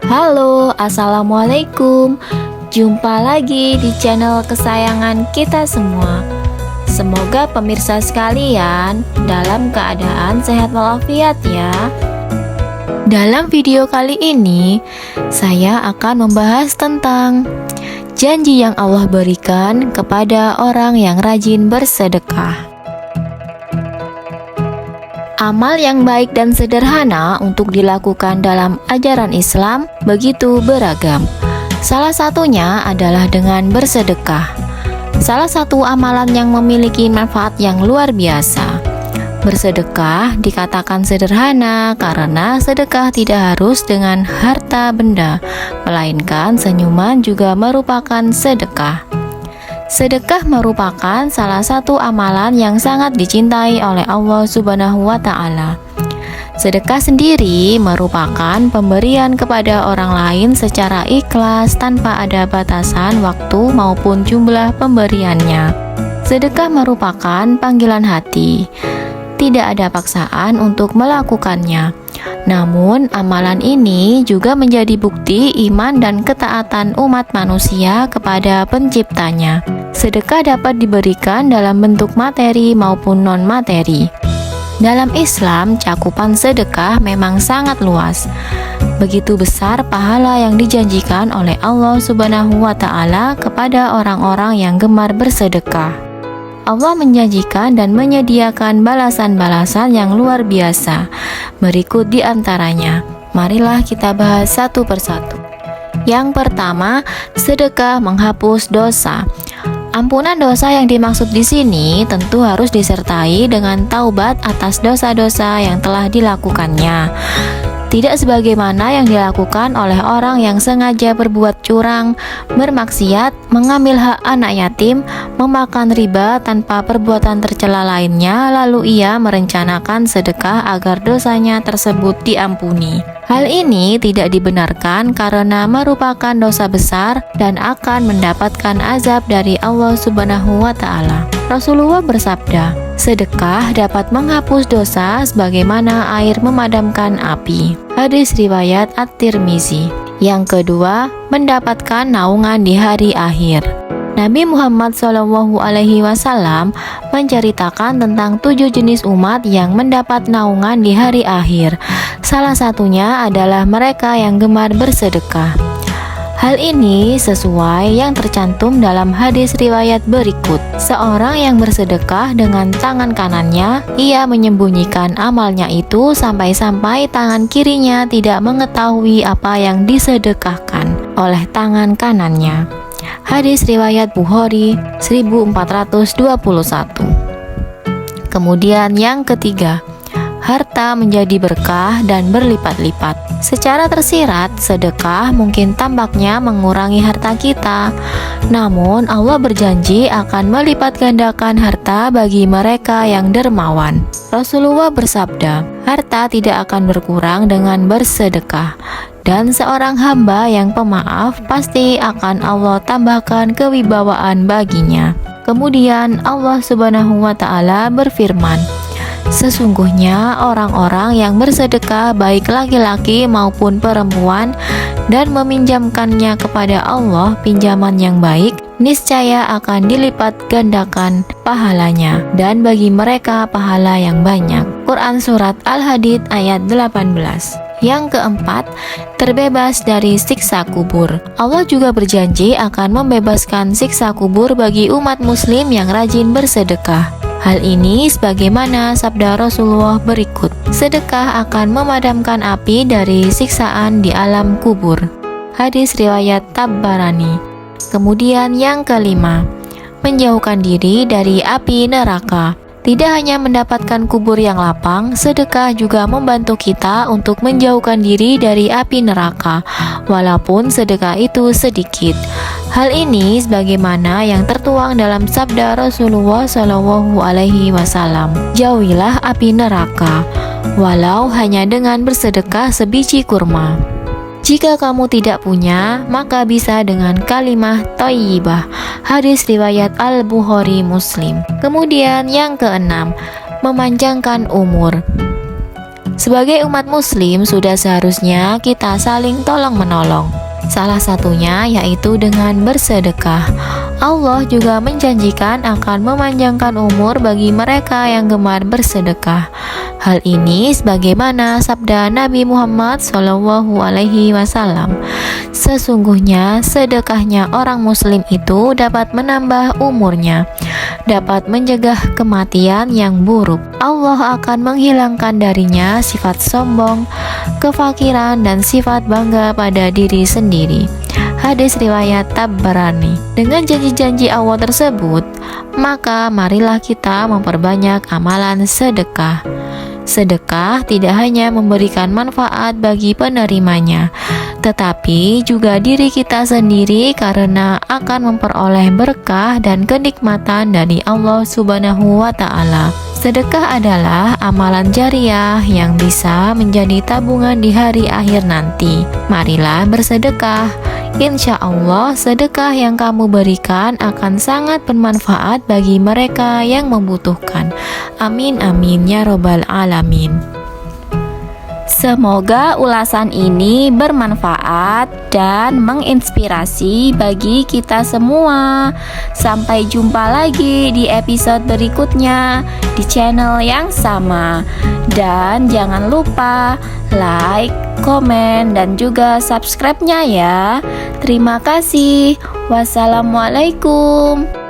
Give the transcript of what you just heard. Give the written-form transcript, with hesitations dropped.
Halo, assalamualaikum. Jumpa lagi di channel kesayangan kita semua. Semoga pemirsa sekalian dalam keadaan sehat walafiat ya. Dalam video kali ini, saya akan membahas tentang janji yang Allah berikan kepada orang yang rajin bersedekah. Amal yang baik dan sederhana untuk dilakukan dalam ajaran Islam begitu beragam. Salah satunya adalah dengan bersedekah. Salah satu amalan yang memiliki manfaat yang luar biasa. Bersedekah dikatakan sederhana karena sedekah tidak harus dengan harta benda, melainkan senyuman juga merupakan sedekah. Sedekah merupakan salah satu amalan yang sangat dicintai oleh Allah Subhanahu wa Ta'ala. Sedekah sendiri merupakan pemberian kepada orang lain secara ikhlas tanpa ada batasan waktu maupun jumlah pemberiannya. Sedekah merupakan panggilan hati. Tidak ada paksaan untuk melakukannya. Namun, amalan ini juga menjadi bukti iman dan ketaatan umat manusia kepada penciptanya. Sedekah dapat diberikan dalam bentuk materi maupun non-materi. Dalam Islam, cakupan sedekah memang sangat luas. Begitu besar pahala yang dijanjikan oleh Allah Subhanahu wa Ta'ala kepada orang-orang yang gemar bersedekah. Allah menjanjikan dan menyediakan balasan-balasan yang luar biasa. Berikut di antaranya. Marilah kita bahas satu persatu. Yang pertama, sedekah menghapus dosa. Ampunan dosa yang dimaksud di sini tentu harus disertai dengan taubat atas dosa-dosa yang telah dilakukannya. Tidak sebagaimana yang dilakukan oleh orang yang sengaja berbuat curang, bermaksiat, mengambil hak anak yatim, memakan riba tanpa perbuatan tercela lainnya, lalu ia merencanakan sedekah agar dosanya tersebut diampuni. Hal ini tidak dibenarkan karena merupakan dosa besar dan akan mendapatkan azab dari Allah Subhanahu wa Ta'ala. Rasulullah bersabda, sedekah dapat menghapus dosa sebagaimana air memadamkan api. Hadis riwayat At-Tirmizi. Yang kedua, mendapatkan naungan di hari akhir. Nabi Muhammad SAW menceritakan tentang 7 jenis umat yang mendapat naungan di hari akhir. Salah satunya adalah mereka yang gemar bersedekah. Hal ini sesuai yang tercantum dalam hadis riwayat berikut. Seorang yang bersedekah dengan tangan kanannya, ia menyembunyikan amalnya itu sampai-sampai tangan kirinya tidak mengetahui apa yang disedekahkan oleh tangan kanannya. Hadis riwayat Bukhari 1421. Kemudian yang ketiga, harta menjadi berkah dan berlipat-lipat. Secara tersirat, sedekah mungkin tampaknya mengurangi harta kita. Namun, Allah berjanji akan melipat gandakan harta bagi mereka yang dermawan. Rasulullah bersabda, harta tidak akan berkurang dengan bersedekah. Dan seorang hamba yang pemaaf pasti akan Allah tambahkan kewibawaan baginya. Kemudian Allah Subhanahu wa Ta'ala berfirman, sesungguhnya orang-orang yang bersedekah baik laki-laki maupun perempuan dan meminjamkannya kepada Allah pinjaman yang baik, niscaya akan dilipat gandakan pahalanya dan bagi mereka pahala yang banyak. Quran Surat Al-Hadid ayat 18. Yang keempat, terbebas dari siksa kubur. Allah juga berjanji akan membebaskan siksa kubur bagi umat muslim yang rajin bersedekah. Hal ini sebagaimana sabda Rasulullah berikut, sedekah akan memadamkan api dari siksaan di alam kubur. Hadis riwayat Tabarani. Kemudian yang kelima, menjauhkan diri dari api neraka. Tidak hanya mendapatkan kubur yang lapang, sedekah juga membantu kita untuk menjauhkan diri dari api neraka, walaupun sedekah itu sedikit. Hal ini sebagaimana yang tertuang dalam sabda Rasulullah SAW, jauhilah api neraka, walau hanya dengan bersedekah sebiji kurma. Jika kamu tidak punya, maka bisa dengan kalimah thayyibah. Hadis riwayat Al-Bukhari Muslim. Kemudian yang keenam, memanjangkan umur. Sebagai umat muslim, sudah seharusnya kita saling tolong-menolong. Salah satunya yaitu dengan bersedekah. Allah juga menjanjikan akan memanjangkan umur bagi mereka yang gemar bersedekah. Hal ini sebagaimana sabda Nabi Muhammad SAW, sesungguhnya sedekahnya orang muslim itu dapat menambah umurnya, dapat mencegah kematian yang buruk. Allah akan menghilangkan darinya sifat sombong, kefakiran, dan sifat bangga pada diri sendiri. Hadis riwayat Tabarani. Dengan janji-janji Allah tersebut, maka marilah kita memperbanyak amalan sedekah. Sedekah tidak hanya memberikan manfaat bagi penerimanya, tetapi juga diri kita sendiri karena akan memperoleh berkah dan kenikmatan dari Allah Subhanahu wa Ta'ala. Sedekah adalah amalan jariah yang bisa menjadi tabungan di hari akhir nanti. Marilah bersedekah. Insya Allah, sedekah yang kamu berikan akan sangat bermanfaat bagi mereka yang membutuhkan. Amin amin ya robbal alamin. Semoga ulasan ini bermanfaat dan menginspirasi bagi kita semua. Sampai jumpa lagi di episode berikutnya di channel yang sama. Dan jangan lupa like, komen, dan juga subscribe-nya ya. Terima kasih. Wassalamualaikum.